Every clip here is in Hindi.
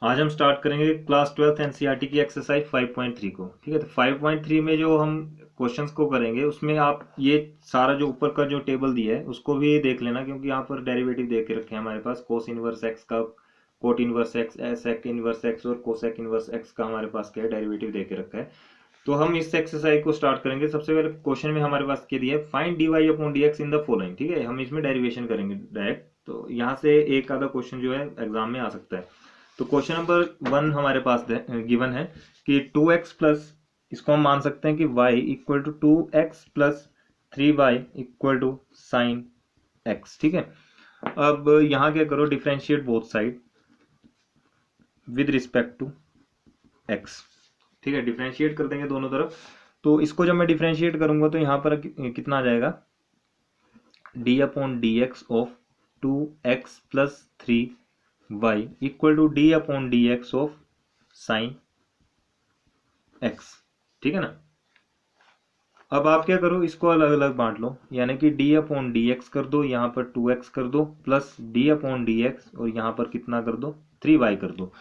आज हम स्टार्ट करेंगे क्लास 12th एनसीईआरटी की एक्सरसाइज 5.3 को। ठीक है, तो 5.3 में जो हम क्वेश्चंस को करेंगे उसमें आप ये सारा जो ऊपर का जो टेबल दिया है उसको भी देख लेना, क्योंकि यहाँ पर डेरिवेटिव दे के रखे हैं हमारे पास। कोस इनवर्स एक्स का, cot inverse x, sec inverse x और कोसेक इनवर्स एक्स का हमारे पास क्या है, डेरिवेटिव दे के रखा है। तो हम इस एक्सरसाइज को स्टार्ट करेंगे। सबसे पहले क्वेश्चन में हमारे पास क्या दिया है, find d Y upon D x in the following. ठीक है, हम इसमें डेरिवेशन करेंगे डायरेक्ट, तो यहाँ से एक आधा क्वेश्चन जो है एग्जाम में आ सकता है। तो क्वेश्चन नंबर 1 हमारे पास गिवन है कि 2x प्लस, इसको हम मान सकते हैं कि y equal to 2x plus 3y equal to sine x। ठीक है, अब यहाँ क्या करो, differentiate both side with respect to x। ठीक है, डिफ्रेंशिएट कर देंगे दोनों तरफ। तो इसको जब मैं डिफ्रेंशिएट करूंगा तो यहाँ पर कितना आ जाएगा, d upon D x of 2x plus 3y equal to D upon D x of sine x। ठीक है ना। अब आप क्या करो, इसको अलग अलग बांट लो, यानी कि डी अपॉन डी एक्स कर दो, यहाँ पर 2x कर दो, plus D upon D x और यहाँ पर कितना कर दो, 3y कर दो।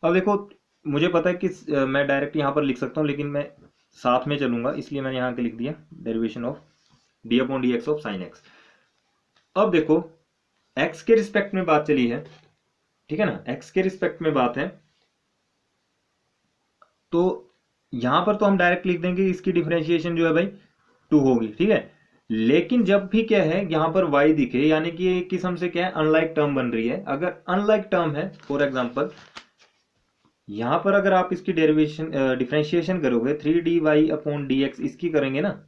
अब देखो, मुझे पता है कि मैं डायरेक्ट यहाँ पर लिख सकता हूँ, लेकिन मैं साथ में चलूंगा, इसलिए मैंने यहाँ के लिख दिया derivation of D upon D x of sine x. अब देखो, x के रिस्पेक्ट में बात चली है, ठीक है ना, x के रिस्पेक्ट में बात है, तो यहां पर तो हम डायरेक्ट लिख देंगे इसकी डिफरेंशिएशन जो है भाई 2 होगी। ठीक है, लेकिन जब भी क्या है यहाँ पर y दिखे, यानी कि एक किस्म से क्या है, अनलाइक टर्म बन रही है। अगर अनलाइक टर्म है, फॉर एग्जांपल यहां पर अगर आप इसकी डेरिवेशन डिफरेंशिएशन करोगे 3dy अपॉन dx इसकी करेंगे ना,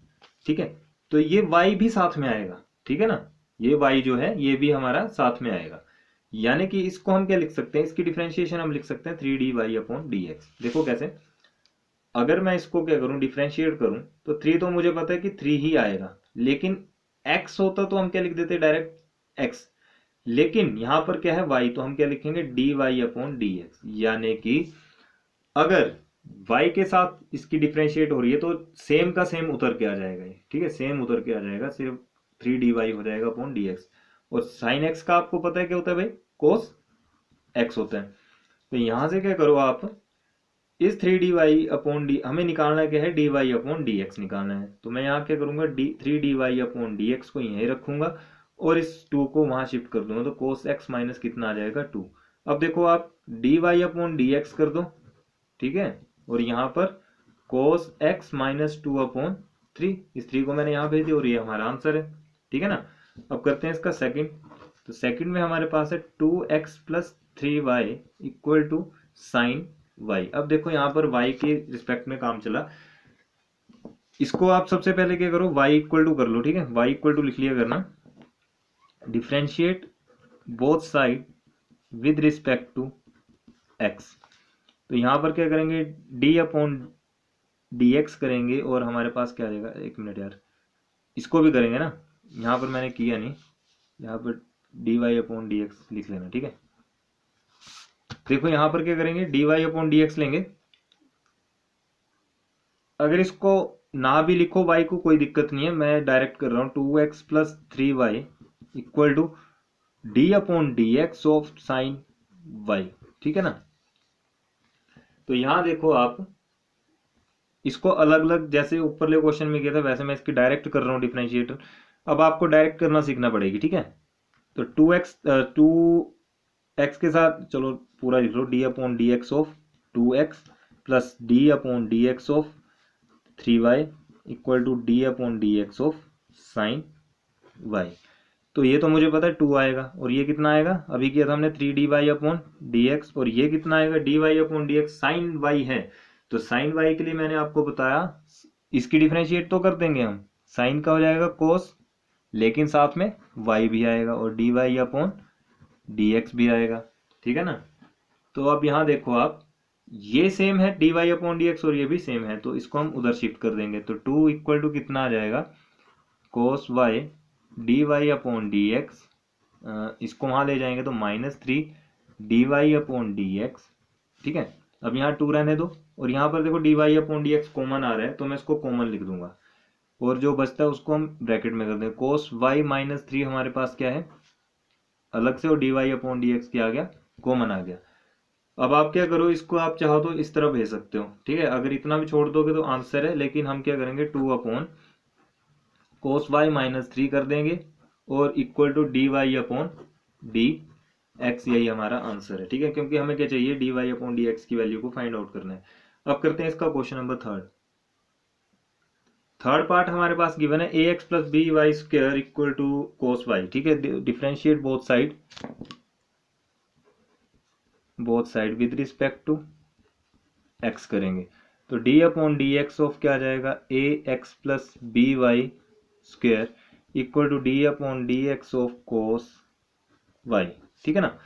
ठीक है, तो ये y भी साथ में आएगा। ठीक है ना, ये y जो है ये भी हमारा साथ में आएगा, यानी कि इसको हम क्या लिख सकते हैं, इसकी डिफरेंशिएशन हम लिख सकते हैं 3dy अपॉन dx। देखो कैसे, अगर मैं इसको क्या करूं, डिफरेंशिएट करूं, तो 3 तो मुझे पता है कि 3 ही आएगा, लेकिन x होता तो हम क्या लिख देते डायरेक्ट x, लेकिन यहां पर क्या है y, तो हम क्या लिखेंगे dy अपॉन dx, यानी कि अगर y के साथ इसकी डिफरेंशिएट हो रही है तो सेम का सेम उतर के आ जाएगा ये। ठीक है, सेम उतर के आ जाएगा, सिर्फ 3dy हो जाएगा अपॉन dx। और साइन x का आपको पता है क्या होता है भाई, कोस x होता है। तो यहां से क्या करो आप, इस 3dy अपॉन डी हमें निकालना क्या है, dy अपॉन dx निकालना है। तो मैं यहाँ क्या करूंगा, 3dy अपॉन dx को यहीं रखूंगा और इस 2 को वहां शिफ्ट कर दूंगा, तो cos x माइनस कितना आ जाएगा 2। अब देखो आप dy अपॉन dx कर दो, ठीक है, और यहाँ पर cos x माइनस 2 अपॉन 3, इस 3 को मैंने यहाँ भेज दिया और ये हमारा आंसर है। ठीक है ना। अब करते हैं इसका सेकंड, तो सेकंड में हमारे पास है 2x plus 3y equal to sine y। अब देखो यहाँ पर y के रिस्पेक्ट में काम चला, इसको आप सबसे पहले क्या करो, y इक्वल टू कर लो। ठीक है, y इक्वल टू लिख लिया करना, differentiate both side with respect to x। तो यहाँ पर क्या करेंगे, d अपॉन डी एक्स करेंगे और हमारे पास क्या आ जाएगा, एक मिनट यार, इसको भी करेंगे ना, यहाँ पर मैंने किया नहीं, यहाँ पर d Y upon D x लिख लेना। ठीक है, देखो यहाँ पर क्या करेंगे, d Y upon D x लेंगे, अगर इसको ना भी लिखो y को कोई दिक्कत नहीं है, मैं डायरेक्ट कर रहा हूँ 2x plus 3y equal to D upon D x of sine y। ठीक है ना। तो यहाँ देखो आप, इसको अलग अलग जैसे ऊपर ले क्वेश्चन में किया था वैसे मैं इसकी डायरेक्ट कर रहा हूँ डिफरेंशिएटर। अब आपको डायरेक्ट करना सीखना पड़ेगी। ठीक है, तो 2x के साथ चलो पूरा लिख लो, d upon D x of 2x plus D upon D x of 3y equal to D upon D x of sine y। तो ये तो मुझे पता है 2 आएगा, और ये कितना आएगा, अभी किया था हमने 3dy अपॉन डी एक्स, और ये कितना आएगा, dy upon D x sine y है। तो साइन y के लिए मैंने आपको बताया, इसकी डिफरेंशिएट तो कर देंगे हम, साइन का हो जाएगा कोस, लेकिन साथ में y भी आएगा और dy अपॉन डी एक्स भी आएगा। ठीक है ना। तो अब यहाँ देखो आप, ये सेम है dy अपॉन डी एक्स और ये भी सेम है, तो इसको हम उधर शिफ्ट कर देंगे, तो 2 इक्वल टू कितना आ जाएगा, cos y d Y upon D x, इसको वहां ले जाएंगे तो -3 d Y upon D x. ठीक है, अब यहाँ 2 रहने दो, और यहाँ पर देखो d Y upon D x common आ रहा है, तो मैं इसको कॉमन लिख दूंगा, और जो बचता है उसको हम ब्रैकेट में कर देंगे। कोस वाई -3 हमारे पास क्या है अलग से, और D Y upon D x क्या आ गया, कॉमन आ गया। अब आप क्या करो, इसको आप चाहो तो इस तरह भेज सकते हो, ठीक है। अगर इतना भी छोड़ दोगे तो आंसर है, लेकिन हम क्या करेंगे 2/cos y-3 कर देंगे और इक्वल टू dy/dx, यही हमारा आंसर है, ठीक है। क्योंकि हमें क्या चाहिए, dy/dx की वैल्यू को फाइंड आउट करना है। अब करते हैं इसका क्वेश्चन नंबर थर्ड पार्ट हमारे पास गिवन है ax plus b y square equal to cos y, ठीक है। Differentiate both side with respect to x करेंगे, तो d/dx ऑफ क्या आ जाएगा, ax plus b y square equal to d/dx of cos y, ठीक है ना।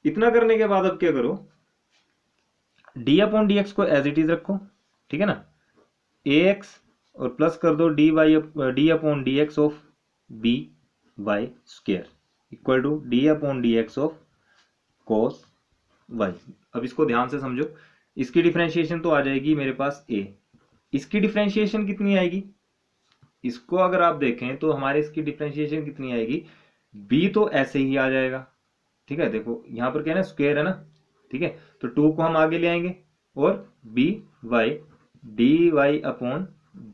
इतना करने के बाद अब क्या करो, d/dx को एज इट इज रखो, ठीक है ना, ax और प्लस कर दो d/dx of b y square equal to d/dx of cos y. अब इसको ध्यान से समझो, इसकी डिफरेंशिएशन तो आ जाएगी मेरे पास a, इसकी डिफरेंशिएशन कितनी आएगी, इसको अगर आप देखें तो हमारे इसकी डिफरेंशिएशन कितनी आएगी, b तो ऐसे ही आ जाएगा, ठीक है। देखो यहाँ पर क्या है ना, स्क्वायर है ना, ठीक है। तो 2 को हम आगे ले आएंगे और B Y D Y upon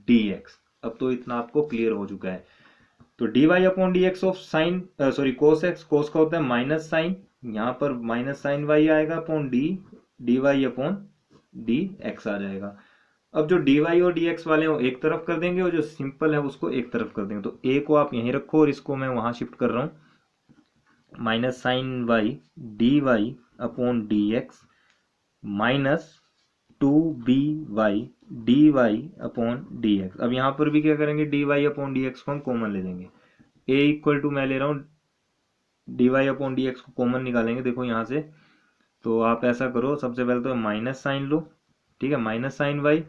D x. अब तो इतना आपको क्लियर हो चुका है। तो D Y upon D x of sine cos X, cos का होता है माइनस साइन, यहाँ पर माइनस साइन वाई आएगा upon D Y upon D X आ जाएगा। अब जो डी वाई और डी एक्स वाले हो एक तरफ कर देंगे और जो सिंपल है उसको एक तरफ कर देंगे। तो ए को आप यहीं रखो और इसको मैं वहां शिफ्ट कर रहा हूँ, minus sine y D Y upon D x minus 2by d Y upon D x. अब यहाँ पर भी क्या करेंगे, d Y upon D x को हम कॉमन ले लेंगे, a इक्वल टू मैं ले रहा हूँ d Y upon D x को कॉमन निकालेंगे, देखो यहाँ से। तो आप ऐसा करो, सबसे पहले तो माइनस साइन लो, ठीक है, माइनस साइन वाई,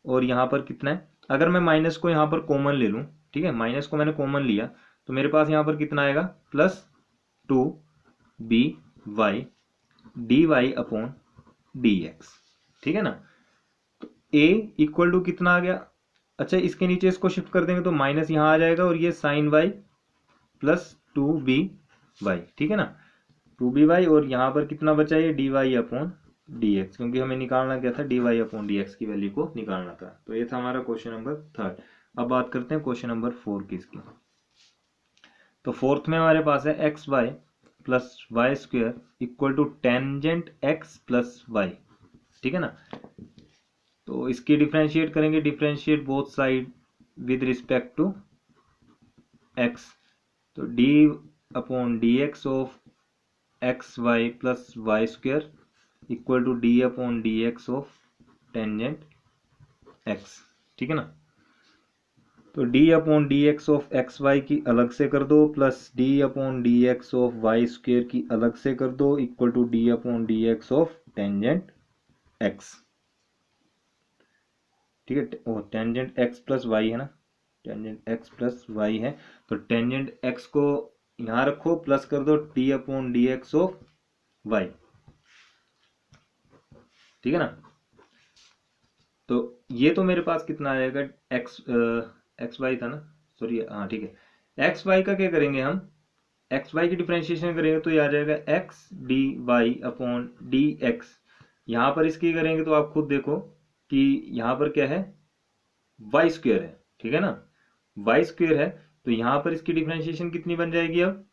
और यहाँ पर कितना है, अगर मैं माइनस को यहाँ पर कॉमन ले लूँ, ठीक है, माइनस को मैंने कॉमन लिया तो मेरे पास यहाँ पर कितना आएगा, plus 2by d Y upon D x, ठीक है ना। तो a इक्वल टू कितना आ गया, अच्छा इसके नीचे इसको शिफ्ट कर देंगे तो माइनस यहाँ आ जाएगा और ये साइन वाई प्लस 2by, ठीक है ना, 2by, और यहाँ पर कितना बचा, ये d Y upon D x, क्योंकि हमें निकालना क्या था, d Y upon D x की वैल्यू को निकालना था। तो ये था हमारा क्वेश्चन नंबर थर्ड। अब बात करते हैं क्वेश्चन नंबर 4 की इसकी। तो फोर्थ में हमारे पास है X Y plus Y square equal to tangent x plus Y, ठीक है ना। तो इसकी डिफरेंशिएट करेंगे, differentiate both side with respect to X, तो D upon D x of x Y plus Y square equal to D upon D x of tangent x, ठीक है ना। तो D upon D x of x Y की अलग से कर दो plus D upon D x of y square की अलग से कर दो equal to D upon D x of tangent x, ठीक है। ओ टेंजेंट एक्स प्लस वाई है ना, टेंजेंट एक्स प्लस वाई है, तो टेंजेंट एक्स को यहाँ रखो, प्लस कर दो d upon D x of y, ठीक है ना। तो ये तो मेरे पास कितना आएगा, एक्स वाई था ना, सॉरी, हाँ ठीक है। एक्स वाई का क्या करेंगे हम, एक्स वाई की डिफरेंशिएशन करेंगे तो ये आ जाएगा x D Y upon D x. यहाँ पर इसकी करेंगे तो आप खुद देखो कि यहाँ पर क्या है, वाई स्क्वायर है, ठीक है ना, वाई स्क्वायर है। तो यहाँ पर इसकी डिफरेंशिएशन कितनी बन जाएगी, अब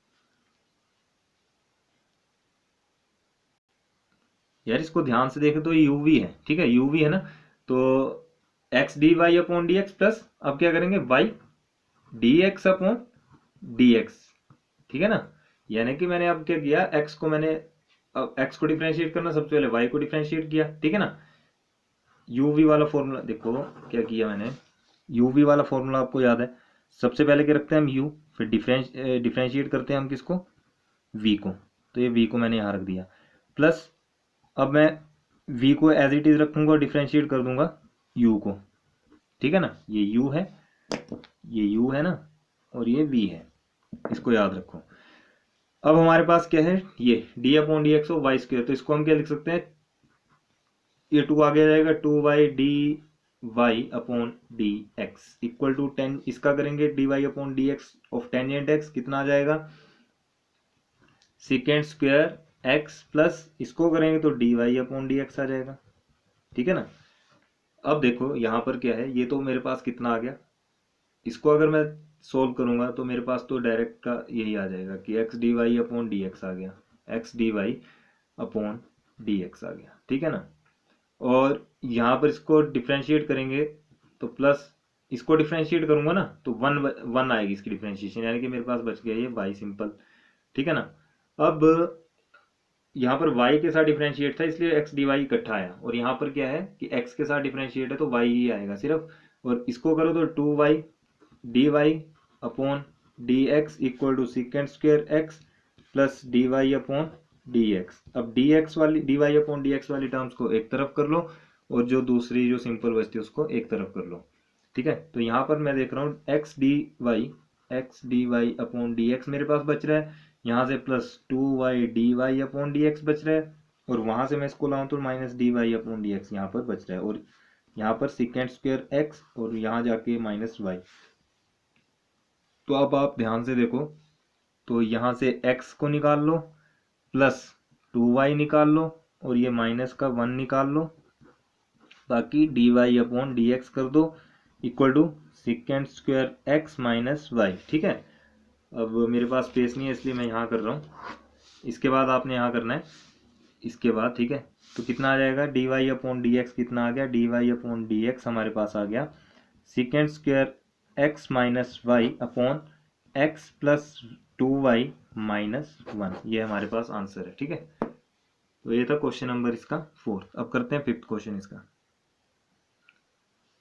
यार इसको ध्यान से देखें तो ये u v है, ठीक है, u v है ना। तो x d Y upon D x plus अब क्या करेंगे y d x upon D x, ठीक है ना। यानी कि मैंने अब क्या किया, x को मैंने, अब x को डिफरेंशिएट करना, सबसे पहले y को डिफरेंशिएट किया, ठीक है ना। u v वाला फॉर्मूला देखो क्या किया मैंने, u v वाला फॉर्मूला आपको याद है, सबसे पहले क्या रखते हैं हम u, फिर डिफरेंशिएट करते हैं हम किसको, v को, तो ये v को मैंने यहाँ रख दिया, प्लस अब मैं v को एज इट इज रखूंगा और डिफरेंशिएट कर दूंगा u को, ठीक है ना। ये u है, ये u है ना, और ये v है, इसको याद रखो। अब हमारे पास क्या है, ये d upon D x of y square, तो इसको हम क्या लिख सकते हैं, ये 2 आगे आ जाएगा, 2y d Y upon D x equal to 10, इसका करेंगे d Y upon D x of tangent x, कितना आ जाएगा, सेकेंड स्क्वायर एक्स प्लस इसको करेंगे तो D Y upon D X आ जाएगा, ठीक है ना। अब देखो यहाँ पर क्या है, ये तो मेरे पास कितना आ गया, इसको अगर मैं सोल्व करूंगा तो मेरे पास तो डायरेक्ट का यही आ जाएगा कि X D Y upon D X आ गया, X D Y upon D X आ गया, ठीक है ना। और यहाँ पर इसको डिफ्रेंशिएट करेंगे तो प्लस, इसको डिफ्रेंशिएट करूंगा ना तो वन वन आएगी इसकी डिफ्रेंशिएशन, यानी कि मेरे पास बच गया ये वाई सिंपल, ठीक है ना। अब यहाँ पर y के साथ डिफरेंशिएट था इसलिए x dy इकट्ठा आया, और यहाँ पर क्या है कि x के साथ डिफरेंशिएट है तो y ही आएगा सिर्फ, और इसको करो तो 2y dy upon D x equal to secant square x plus D Y upon D x. अब डी एक्स वाली d Y upon D x वाली टर्म्स को एक तरफ कर लो और जो दूसरी जो सिंपल बचती है उसको एक तरफ कर लो, ठीक है। तो यहाँ पर मैं देख रहा हूँ x D Y upon D x मेरे पास बच रहा है, यहाँ से plus 2y d Y upon D x बच रहा है, और वहां से मैं इसको लाऊं तो minus d Y upon D x यहाँ पर बच रहा है, और यहाँ पर सिकेंड स्क्वेयर x और यहाँ जाके माइनस वाई। तो अब आप ध्यान से देखो, तो यहाँ से x को निकाल लो प्लस 2y निकाल लो और ये माइनस का 1 निकाल लो, बाकी d Y upon D x कर दो equal to secant square x minus y, ठीक है। अब मेरे पास स्पेस नहीं है इसलिए मैं यहाँ कर रहा हूँ, इसके बाद आपने यहाँ करना है इसके बाद, ठीक है। तो कितना आ जाएगा, d Y upon D x कितना आ गया, d Y upon D x हमारे पास आ गया secant square x minus y upon x plus 2y minus 1, ये हमारे पास आंसर है, ठीक है। तो ये था क्वेश्चन नंबर इसका 4। अब करते हैं 5th क्वेश्चन इसका।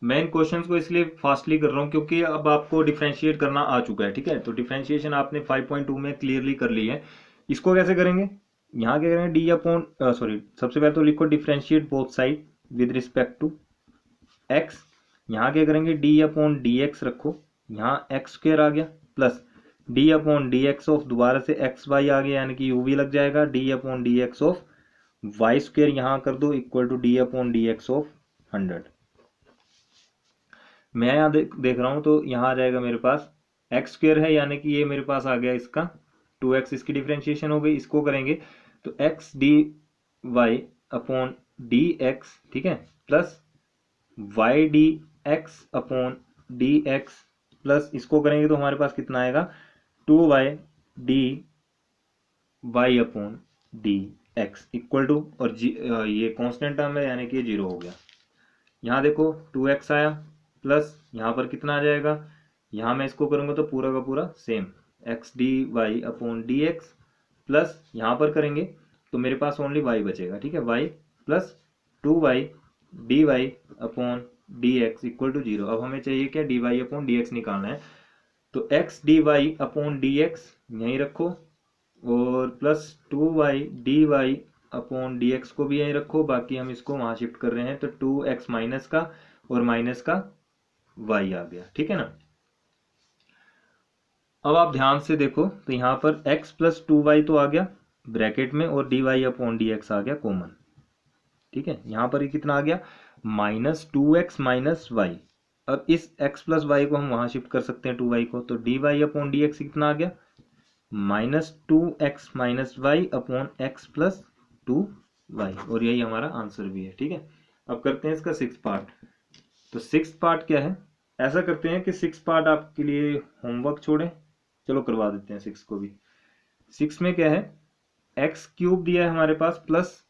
मैं इन क्वेश्चंस को इसलिए फास्टली कर रहा हूँ क्योंकि अब आपको डिफरेंशिएट करना आ चुका है, ठीक है। तो डिफरेंशिएशन आपने 5.2 में क्लियरली कर ली है। इसको कैसे करेंगे, यहाँ क्या करेंगे, डी अपॉन सबसे पहले तो लिखो differentiate both side with respect to x. यहाँ क्या करेंगे, डी अपॉन डी एक्स रखो, यहाँ एक्स स्क्वेयर आ गया plus D upon D x of, दोबारा से एक्स वाई आ गया यानी कि यू भी लग जाएगा, d upon D x of y square यहाँ कर दो equal to D upon D x of 100। मैं यहाँ देख रहा हूँ तो यहाँ आ जाएगा मेरे पास एक्स स्क्वेयर है यानी कि ये मेरे पास आ गया इसका 2x, इसकी डिफरेंशिएशन हो गई। इसको करेंगे तो x D Y upon D x, ठीक है, plus y d x upon D x plus इसको करेंगे तो हमारे पास कितना आएगा 2y d Y upon D x equal to, और ये कांस्टेंट टर्म है यानी कि ये 0 हो गया। यहाँ देखो 2x आया प्लस यहाँ पर कितना आ जाएगा, यहाँ मैं इसको करूँगा तो पूरा का पूरा same x D Y upon D x plus यहाँ पर करेंगे तो मेरे पास ओनली y बचेगा, ठीक है, y plus 2y d Y upon D x equal to 0। अब हमें चाहिए क्या, d Y upon D x निकालना है, तो x D Y upon D x यहीं रखो और plus 2y d Y upon D x को भी यहीं रखो, बाकी हम इसको वहाँ शिफ्ट कर रहे हैं तो 2x माइनस का और माइनस का y आ गया, ठीक है ना। अब आप ध्यान से देखो तो यहाँ पर x प्लस 2y तो आ गया ब्रैकेट में और D Y upon D X आ गया कॉमन, ठीक है। यहाँ पर ये कितना आ गया माइनस 2x माइनस वाई। अब इस x प्लस वाई को हम वहाँ शिफ्ट कर सकते हैं 2y को, तो D Y upon D x कितना आ गया minus 2x minus y upon x plus 2y, और यही हमारा आंसर भी है, ठीक है। अब करते हैं इसका 6th पार्ट। तो 6th पार्ट क्या है, ऐसा करते हैं कि 6th पार्ट आपके लिए होमवर्क छोड़ें, चलो करवा देते हैं 6 को भी। 6 में क्या है, एक्स क्यूब दिया है हमारे पास प्लस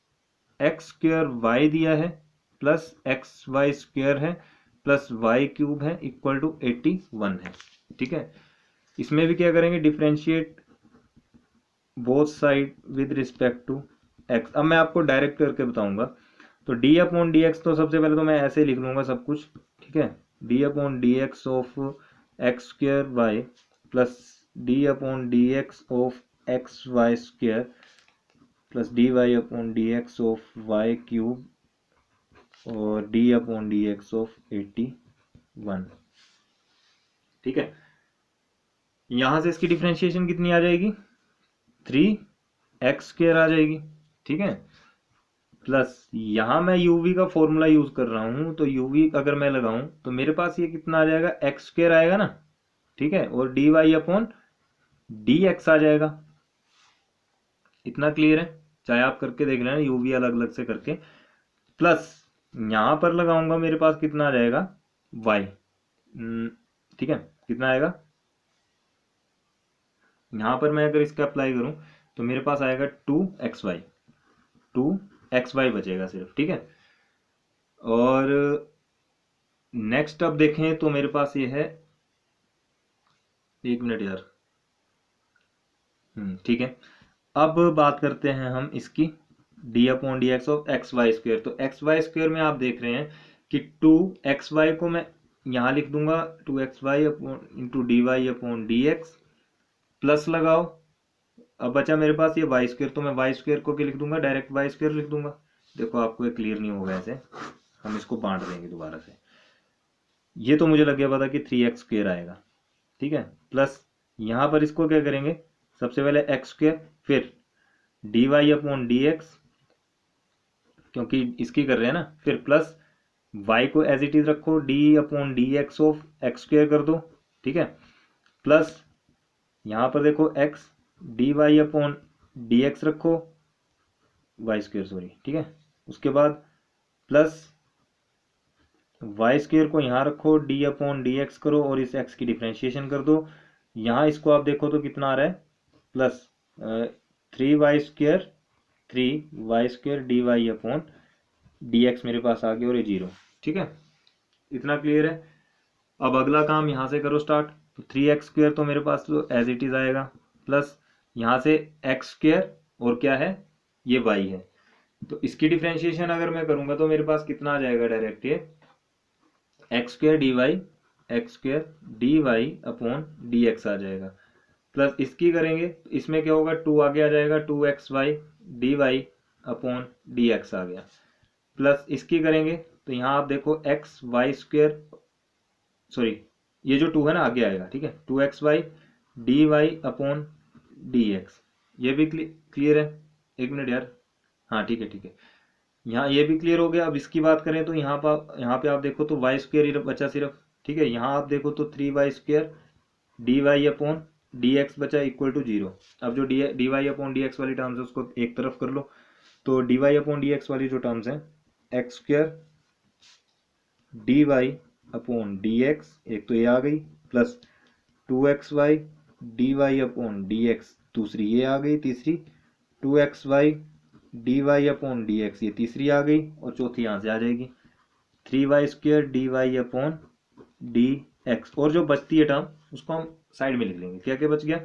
एक्स स्क्वेयर वाई दिया है प्लस एक्स वाई स्क्वेयर है प्लस वाई क्यूब है इक्वल टू 81 है, ठीक है। इसमें भी क्या करेंगे, differentiate both side with respect to x. अब मैं आपको डायरेक्ट करके बताऊंगा, तो डी अपॉन डी एक्स तो सबसे पहले तो मैं ऐसे लिख लूंगा सब कुछ, ठीक है, D upon D x of X square Y plus D upon D x of x Y square plus D Y upon D x of Y cube और D upon D x of 81, ठीक है। यहां से इसकी डिफरेंशिएशन कितनी आ जाएगी 3x स्क्वेयर आ जाएगी, ठीक है, प्लस यहां मैं uv का फॉर्मूला यूज कर रहा हूं तो uv अगर मैं लगाऊं तो मेरे पास ये कितना आ जाएगा x स्क्वेयर आएगा ना, ठीक है, और dy अपॉन dx आ जाएगा। इतना क्लियर है। चाहे आप करके देख लेना यूवी अलग अलग से करके, प्लस यहाँ पर लगाऊंगा मेरे पास कितना आ जाएगा y, ठीक है, कितना आएगा, यहाँ पर मैं अगर इसका अप्लाई करूं तो मेरे पास आएगा 2xy, 2xy बचेगा सिर्फ, ठीक है। और नेक्स्ट अब देखें तो मेरे पास ये है, एक मिनट यार, ठीक है। अब बात करते हैं हम इसकी d/dx of x Y square. तो एक्स वाई स्क्वेयर में आप देख रहे हैं कि 2xy को मैं यहाँ लिख दूंगा 2xy इंटू dy/dx, प्लस लगाओ, अब बचा मेरे पास ये वाई स्क्वेयर, तो मैं वाई स्क्वेयर को क्या लिख दूंगा, डायरेक्ट वाई स्क्वेयर लिख दूंगा। देखो आपको ये क्लियर नहीं होगा ऐसे, हम इसको बांट देंगे दोबारा से। ये तो मुझे लग गया पता कि 3x स्क्वेयर आएगा, ठीक है, प्लस यहाँ पर इसको क्या करेंगे, सबसे पहले एक्स स्क्वेयर, फिर dy/dx, क्योंकि इसकी कर रहे हैं ना, फिर प्लस y को एज इट इज रखो, d/dx ऑफ एक्स स्क्वेयर कर दो, ठीक है, प्लस यहाँ पर देखो x dy/dx रखो, y स्क्वेयर सॉरी, ठीक है, उसके बाद प्लस y स्क्वेयर को यहाँ रखो, d/dx करो और इस x की डिफ्रेंशिएशन कर दो। यहाँ इसको आप देखो तो कितना आ रहा है, प्लस 3y स्क्वेयर dy/dx मेरे पास आ गया और ये 0, ठीक है, इतना क्लियर है। अब अगला काम यहाँ से करो स्टार्ट, तो 3x स्क्वेयर तो मेरे पास तो एज इट इज आएगा, प्लस यहाँ से x स्क्वेयर और क्या है, ये y है, तो इसकी डिफ्रेंशिएशन अगर मैं करूँगा तो मेरे पास कितना आ जाएगा डायरेक्ट, ये एक्स स्क्वेयर dy/dx आ जाएगा, प्लस इसकी करेंगे तो इसमें क्या होगा, 2 आगे आ जाएगा, 2xy dy/dx आ गया, प्लस इसकी करेंगे तो यहाँ आप देखो एक्स वाई स्क्वेयर सॉरी, ये जो 2 है ना आगे आएगा, ठीक है, 2xy dy/dx, ये भी क्लियर है, एक मिनट यार, हाँ ठीक है ठीक है, यहाँ ये भी क्लियर हो गया। अब इसकी बात करें तो यहाँ पे आप देखो तो वाई स्क्वेयर बचा सिर्फ, ठीक है, यहाँ आप देखो तो 3y स्क्वेयर dy/dx बचा इक्वल टू 0। अब जो dy/dx वाली टर्म्स है उसको एक तरफ कर लो, तो dy/dx वाली जो टर्म्स हैं, एक्स स्क्वेयर dy/dx एक तो ये आ गई, प्लस 2xy dy/dx दूसरी ये आ गई, तीसरी 2xy dy/dx ये तीसरी आ गई, और चौथी यहाँ से आ जाएगी 3y स्क्वेयर dy/dx, और जो बचती है टर्म उसको हम साइड में लिख लेंगे। क्या क्या बच गया,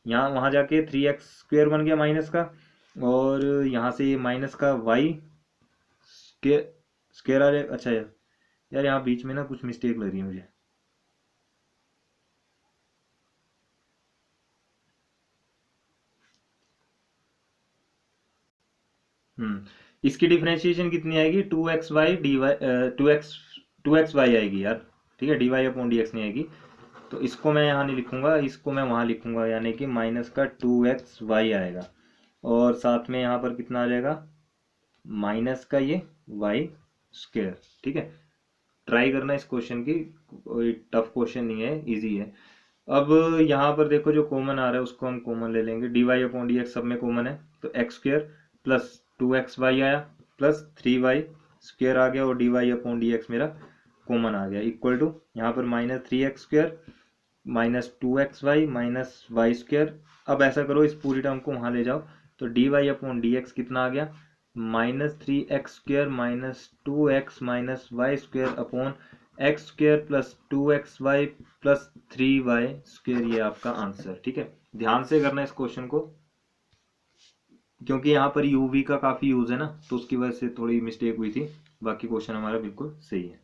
यहाँ वहाँ जाके 3x स्क्वेयर बन गया माइनस का, और यहाँ से ये माइनस का y स्क्वेयर आ जाएगा। अच्छा यार यहाँ बीच में ना कुछ मिस्टेक लग रही है मुझे, इसकी डिफरेंशिएशन कितनी आएगी, 2xy आएगी यार, ठीक है, dy/dx नहीं आएगी, तो इसको मैं यहाँ नहीं लिखूंगा, इसको मैं वहाँ लिखूंगा, यानी कि माइनस का 2xy आएगा, और साथ में यहाँ पर कितना आ जाएगा, माइनस का ये y स्क्वेयर, ठीक है। ट्राई करना इस क्वेश्चन की, कोई टफ क्वेश्चन नहीं है, इजी है। अब यहाँ पर देखो जो कॉमन आ रहा है उसको हम कॉमन ले लेंगे, dy/dx सब में कॉमन है, तो एक्स स्क्वेयर प्लस 2xy आया, प्लस 3y स्क्वेयर आ गया, और dy/dx मेरा कॉमन आ गया, इक्वल टू यहाँ पर minus 3x square minus 2xy minus y square. अब ऐसा करो इस पूरी टर्म को वहाँ ले जाओ, तो dy/dx कितना आ गया, minus 3x square minus 2x minus y square upon x square plus 2xy plus 3y square, ये आपका आंसर, ठीक है। ध्यान से करना इस क्वेश्चन को, क्योंकि यहाँ पर यूवी का काफी यूज है ना, तो उसकी वजह से थोड़ी मिस्टेक हुई थी, बाकी क्वेश्चन हमारा बिल्कुल सही है।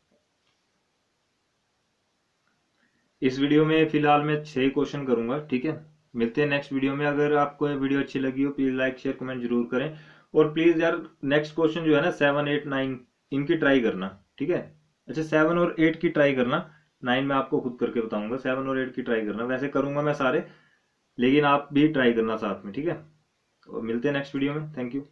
इस वीडियो में फिलहाल मैं 6 क्वेश्चन करूंगा, ठीक है। मिलते हैं नेक्स्ट वीडियो में। अगर आपको ये वीडियो अच्छी लगी हो प्लीज लाइक शेयर कमेंट जरूर करें, और प्लीज यार नेक्स्ट क्वेश्चन जो है ना 7 8 9 इनकी ट्राई करना, ठीक है। अच्छा 7 और 8 की ट्राई करना, 9 में आपको खुद करके बताऊंगा, 7 और 8 की ट्राई करना, वैसे करूंगा मैं सारे, लेकिन आप भी ट्राई करना साथ में, ठीक है। और मिलते हैं नेक्स्ट वीडियो में, थैंक यू।